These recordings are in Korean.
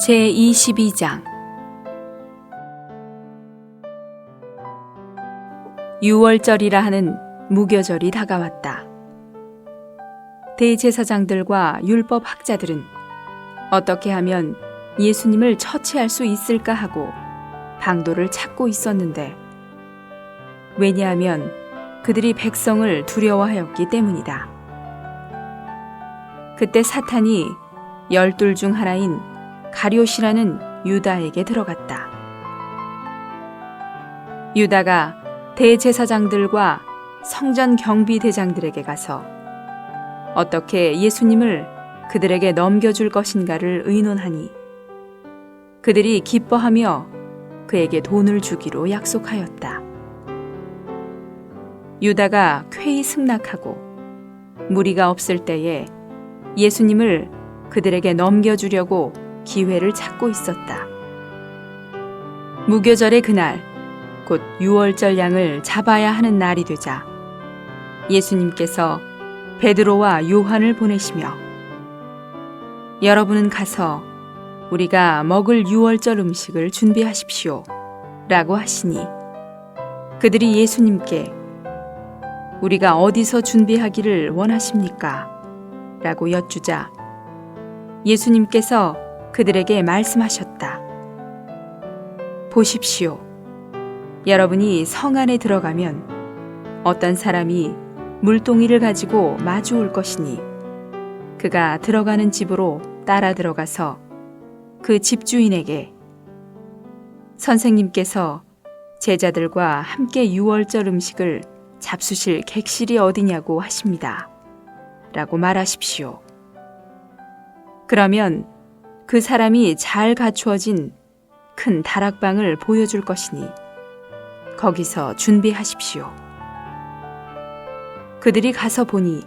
제22장 유월절이라 하는 무교절이 다가왔다. 대제사장들과 율법 학자들은 어떻게 하면 예수님을 처치할 수 있을까 하고 방도를 찾고 있었는데, 왜냐하면 그들이 백성을 두려워하였기 때문이다. 그때 사탄이 12 중 하나인 가룟이라는 유다에게 들어갔다. 유다가 대제사장들과 성전 경비대장들에게 가서 어떻게 예수님을 그들에게 넘겨줄 것인가를 의논하니, 그들이 기뻐하며 그에게 돈을 주기로 약속하였다. 유다가 쾌히 승낙하고 무리가 없을 때에 예수님을 그들에게 넘겨주려고 기회를 찾고 있었다. 무교절의 그날, 곧 유월절 양을 잡아야 하는 날이 되자 예수님께서 베드로와 요한을 보내시며, 여러분은 가서 우리가 먹을 유월절 음식을 준비하십시오 라고 하시니, 그들이 예수님께 우리가 어디서 준비하기를 원하십니까? 라고 여쭈자 예수님께서 그들에게 말씀하셨다. 보십시오. 여러분이 성 안에 들어가면 어떤 사람이 물동이를 가지고 마주 올 것이니, 그가 들어가는 집으로 따라 들어가서 그 집주인에게 선생님께서 제자들과 함께 유월절 음식을 잡수실 객실이 어디냐고 하십니다 라고 말하십시오. 그러면 그 사람이 잘 갖추어진 큰 다락방을 보여줄 것이니 거기서 준비하십시오. 그들이 가서 보니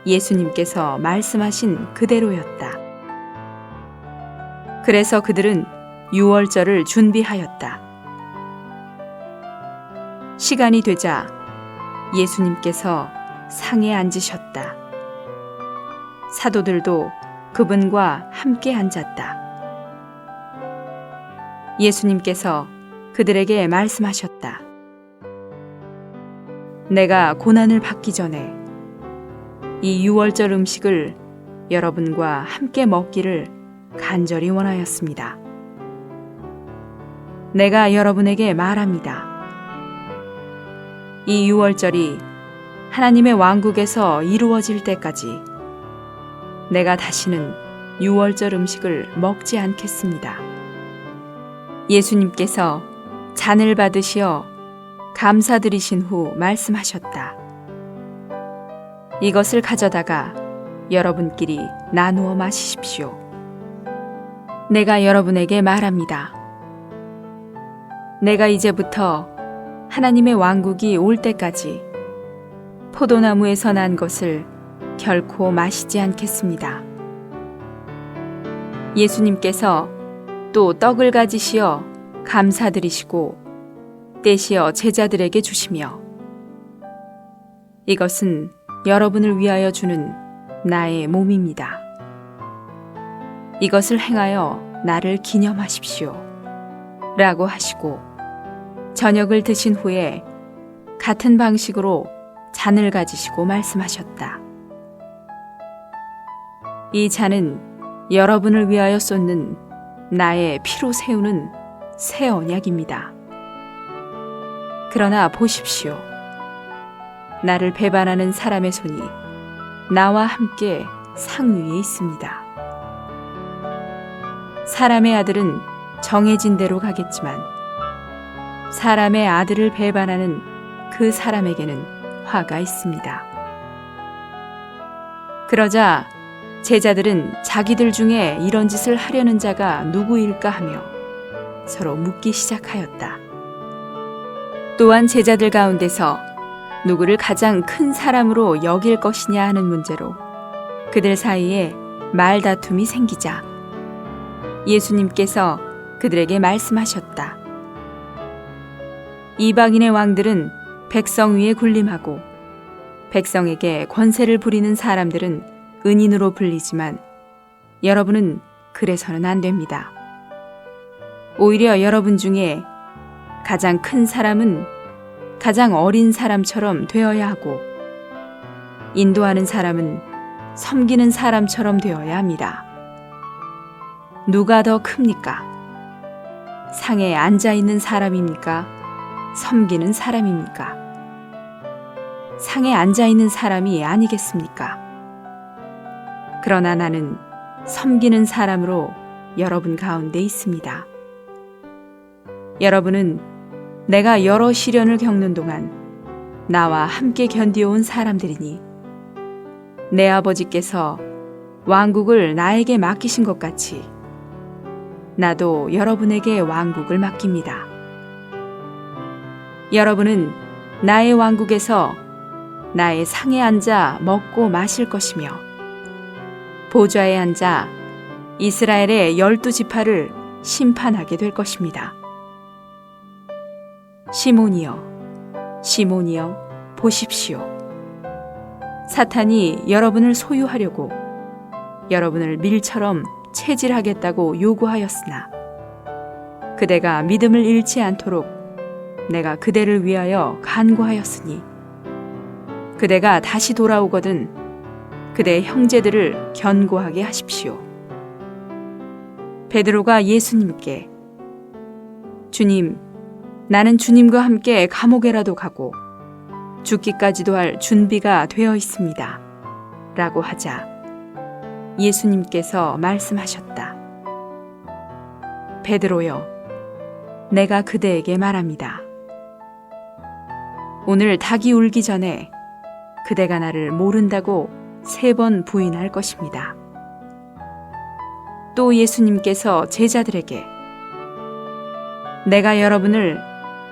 예수님께서 말씀하신 그대로였다. 그래서 그들은 유월절을 준비하였다. 시간이 되자 예수님께서 상에 앉으셨다. 사도들도 그분과 함께 앉았다. 예수님께서 그들에게 말씀하셨다. 내가 고난을 받기 전에 이 유월절 음식을 여러분과 함께 먹기를 간절히 원하였습니다. 내가 여러분에게 말합니다. 이 유월절이 하나님의 왕국에서 이루어질 때까지 내가 다시는 유월절 음식을 먹지 않겠습니다. 예수님께서 잔을 받으시어 감사드리신 후 말씀하셨다. 이것을 가져다가 여러분끼리 나누어 마시십시오. 내가 여러분에게 말합니다. 내가 이제부터 하나님의 왕국이 올 때까지 포도나무에서 난 것을 결코 마시지 않겠습니다. 예수님께서 또 떡을 가지시어 감사드리시고 떼시어 제자들에게 주시며, 이것은 여러분을 위하여 주는 나의 몸입니다. 이것을 행하여 나를 기념하십시오 라고 하시고, 저녁을 드신 후에 같은 방식으로 잔을 가지시고 말씀하셨다. 이 잔은 여러분을 위하여 쏟는 나의 피로 세우는 새 언약입니다. 그러나 보십시오. 나를 배반하는 사람의 손이 나와 함께 상 위에 있습니다. 사람의 아들은 정해진 대로 가겠지만 사람의 아들을 배반하는 그 사람에게는 화가 있습니다. 그러자 제자들은 자기들 중에 이런 짓을 하려는 자가 누구일까 하며 서로 묻기 시작하였다. 또한 제자들 가운데서 누구를 가장 큰 사람으로 여길 것이냐 하는 문제로 그들 사이에 말다툼이 생기자 예수님께서 그들에게 말씀하셨다. 이방인의 왕들은 백성 위에 군림하고 백성에게 권세를 부리는 사람들은 은인으로 불리지만 여러분은 그래서는 안 됩니다. 오히려 여러분 중에 가장 큰 사람은 가장 어린 사람처럼 되어야 하고, 인도하는 사람은 섬기는 사람처럼 되어야 합니다. 누가 더 큽니까? 상에 앉아 있는 사람입니까? 섬기는 사람입니까? 상에 앉아 있는 사람이 아니겠습니까? 그러나 나는 섬기는 사람으로 여러분 가운데 있습니다. 여러분은 내가 여러 시련을 겪는 동안 나와 함께 견디어온 사람들이니, 내 아버지께서 왕국을 나에게 맡기신 것 같이 나도 여러분에게 왕국을 맡깁니다. 여러분은 나의 왕국에서 나의 상에 앉아 먹고 마실 것이며, 보좌에 앉아 이스라엘의 12지파를 심판하게 될 것입니다. 시몬이여, 시몬이여, 보십시오. 사탄이 여러분을 소유하려고 여러분을 밀처럼 체질하겠다고 요구하였으나, 그대가 믿음을 잃지 않도록 내가 그대를 위하여 간구하였으니, 그대가 다시 돌아오거든 그대의 형제들을 견고하게 하십시오. 베드로가 예수님께, 주님, 나는 주님과 함께 감옥에라도 가고 죽기까지도 할 준비가 되어 있습니다. 라고 하자 예수님께서 말씀하셨다. 베드로여, 내가 그대에게 말합니다. 오늘 닭이 울기 전에 그대가 나를 모른다고 3번 부인할 것입니다. 또 예수님께서 제자들에게, 내가 여러분을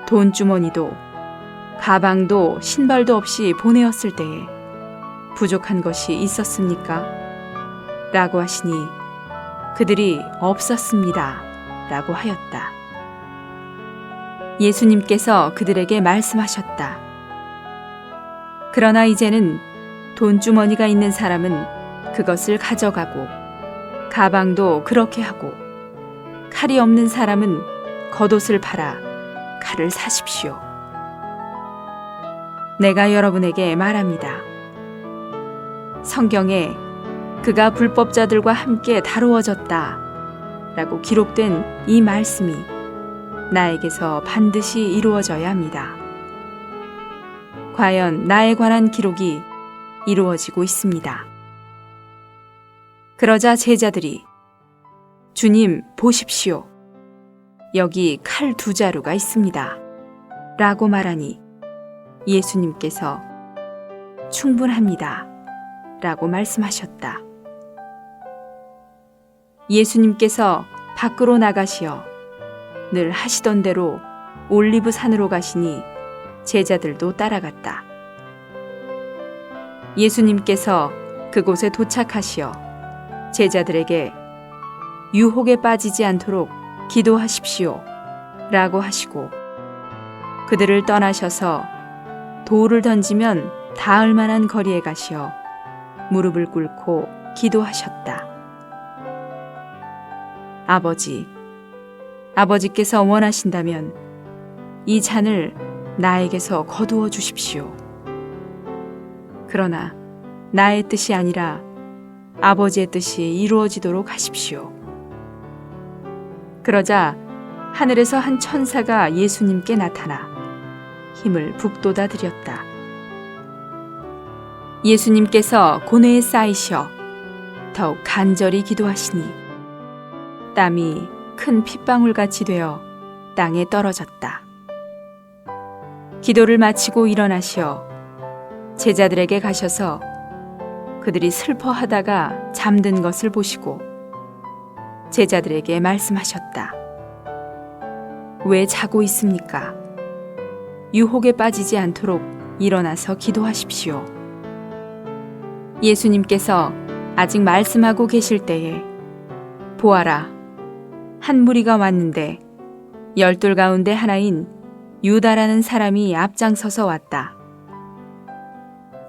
돈주머니도 가방도 신발도 없이 보내었을 때에 부족한 것이 있었습니까? 라고 하시니 그들이 없었습니다. 라고 하였다. 예수님께서 그들에게 말씀하셨다. 그러나 이제는 돈주머니가 있는 사람은 그것을 가져가고, 가방도 그렇게 하고, 칼이 없는 사람은 겉옷을 팔아 칼을 사십시오. 내가 여러분에게 말합니다. 성경에 그가 불법자들과 함께 다루어졌다 라고 기록된 이 말씀이 나에게서 반드시 이루어져야 합니다. 과연 나에 관한 기록이 이루어지고 있습니다. 그러자 제자들이, 주님 보십시오. 여기 칼 2자루가 있습니다. 라고 말하니 예수님께서 충분합니다. 라고 말씀하셨다. 예수님께서 밖으로 나가시어 늘 하시던 대로 올리브 산으로 가시니 제자들도 따라갔다. 예수님께서 그곳에 도착하시어 제자들에게 유혹에 빠지지 않도록 기도하십시오. 라고 하시고 그들을 떠나셔서 돌을 던지면 닿을 만한 거리에 가시어 무릎을 꿇고 기도하셨다. 아버지께서 원하신다면 이 잔을 나에게서 거두어 주십시오. 그러나 나의 뜻이 아니라 아버지의 뜻이 이루어지도록 하십시오. 그러자 하늘에서 한 천사가 예수님께 나타나 힘을 북돋아 드렸다. 예수님께서 고뇌에 쌓이셔 더욱 간절히 기도하시니 땀이 큰 핏방울같이 되어 땅에 떨어졌다. 기도를 마치고 일어나시어 제자들에게 가셔서 그들이 슬퍼하다가 잠든 것을 보시고 제자들에게 말씀하셨다. 왜 자고 있습니까? 유혹에 빠지지 않도록 일어나서 기도하십시오. 예수님께서 아직 말씀하고 계실 때에 보아라, 한 무리가 왔는데 12 가운데 하나인 유다라는 사람이 앞장서서 왔다.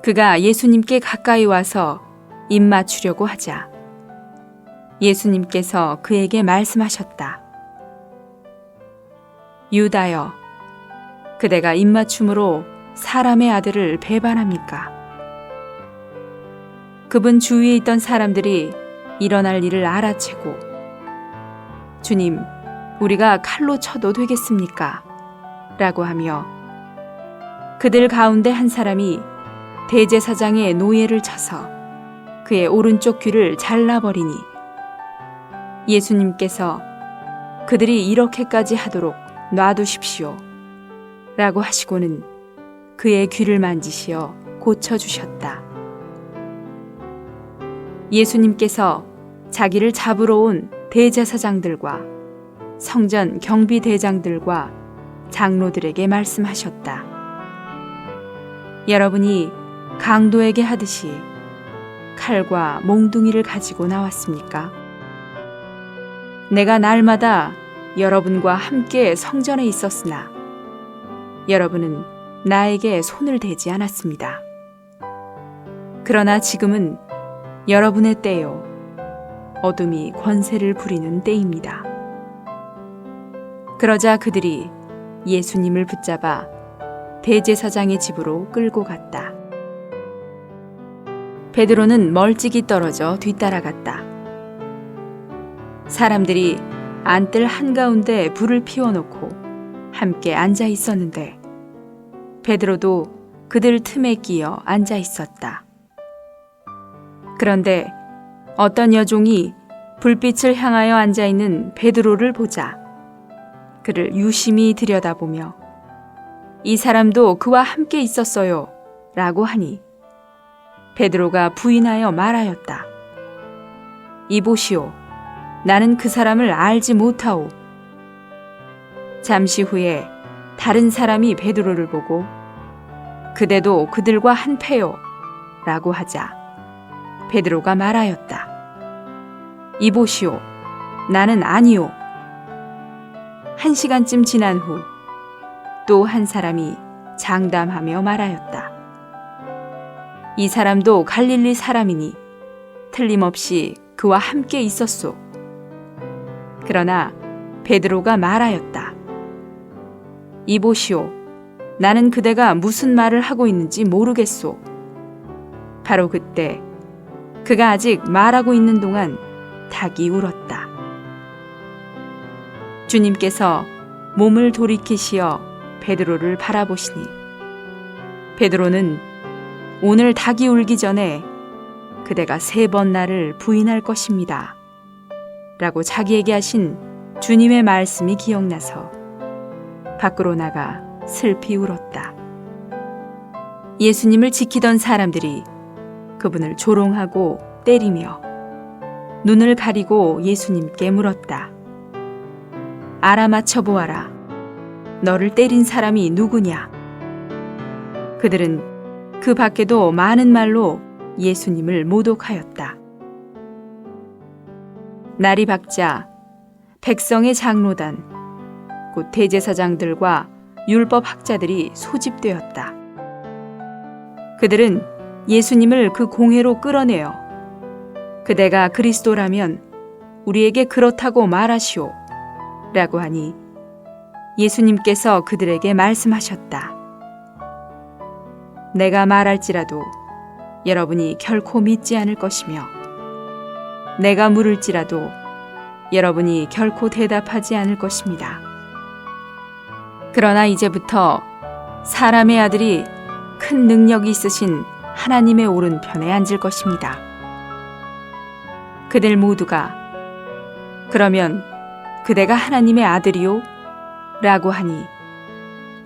그가 예수님께 가까이 와서 입 맞추려고 하자 예수님께서 그에게 말씀하셨다. 유다여, 그대가 입맞춤으로 사람의 아들을 배반합니까? 그분 주위에 있던 사람들이 일어날 일을 알아채고, 주님, 우리가 칼로 쳐도 되겠습니까? 라고 하며 그들 가운데 한 사람이 대제사장의 노예를 쳐서 그의 오른쪽 귀를 잘라버리니 예수님께서 그들이 이렇게까지 하도록 놔두십시오 라고 하시고는 그의 귀를 만지시어 고쳐주셨다. 예수님께서 자기를 잡으러 온 대제사장들과 성전 경비대장들과 장로들에게 말씀하셨다. 여러분이 강도에게 하듯이 칼과 몽둥이를 가지고 나왔습니까? 내가 날마다 여러분과 함께 성전에 있었으나 여러분은 나에게 손을 대지 않았습니다. 그러나 지금은 여러분의 때요, 어둠이 권세를 부리는 때입니다. 그러자 그들이 예수님을 붙잡아 대제사장의 집으로 끌고 갔다. 베드로는 멀찍이 떨어져 뒤따라갔다. 사람들이 안뜰 한가운데 불을 피워놓고 함께 앉아 있었는데 베드로도 그들 틈에 끼어 앉아 있었다. 그런데 어떤 여종이 불빛을 향하여 앉아 있는 베드로를 보자 그를 유심히 들여다보며 이 사람도 그와 함께 있었어요 라고 하니 베드로가 부인하여 말하였다. 이보시오, 나는 그 사람을 알지 못하오. 잠시 후에 다른 사람이 베드로를 보고 그대도 그들과 한패요 라고 하자 베드로가 말하였다. 이보시오, 나는 아니오. 1시간쯤 지난 후 또 한 사람이 장담하며 말하였다. 이 사람도 갈릴리 사람이니 틀림없이 그와 함께 있었소. 그러나 베드로가 말하였다. 이보시오, 나는 그대가 무슨 말을 하고 있는지 모르겠소. 바로 그때 그가 아직 말하고 있는 동안 닭이 울었다. 주님께서 몸을 돌이키시어 베드로를 바라보시니 베드로는 오늘 닭이 울기 전에 그대가 3번 나를 부인할 것입니다 라고 자기에게 하신 주님의 말씀이 기억나서 밖으로 나가 슬피 울었다. 예수님을 지키던 사람들이 그분을 조롱하고 때리며 눈을 가리고 예수님께 물었다. 알아맞혀 보아라. 너를 때린 사람이 누구냐? 그들은 그 밖에도 많은 말로 예수님을 모독하였다. 날이 밝자 백성의 장로단, 곧 대제사장들과 율법학자들이 소집되었다. 그들은 예수님을 그 공회로 끌어내어 그대가 그리스도라면 우리에게 그렇다고 말하시오 라고 하니 예수님께서 그들에게 말씀하셨다. 내가 말할지라도 여러분이 결코 믿지 않을 것이며 내가 물을지라도 여러분이 결코 대답하지 않을 것입니다. 그러나 이제부터 사람의 아들이 큰 능력이 있으신 하나님의 오른편에 앉을 것입니다. 그들 모두가 그러면 그대가 하나님의 아들이요? 라고 하니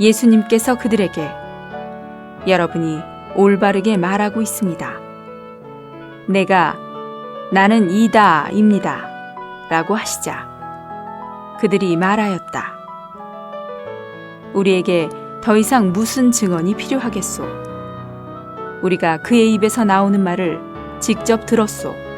예수님께서 그들에게 여러분이 올바르게 말하고 있습니다. 나는 이다입니다. 라고 하시자 그들이 말하였다. 우리에게 더 이상 무슨 증언이 필요하겠소? 우리가 그의 입에서 나오는 말을 직접 들었소.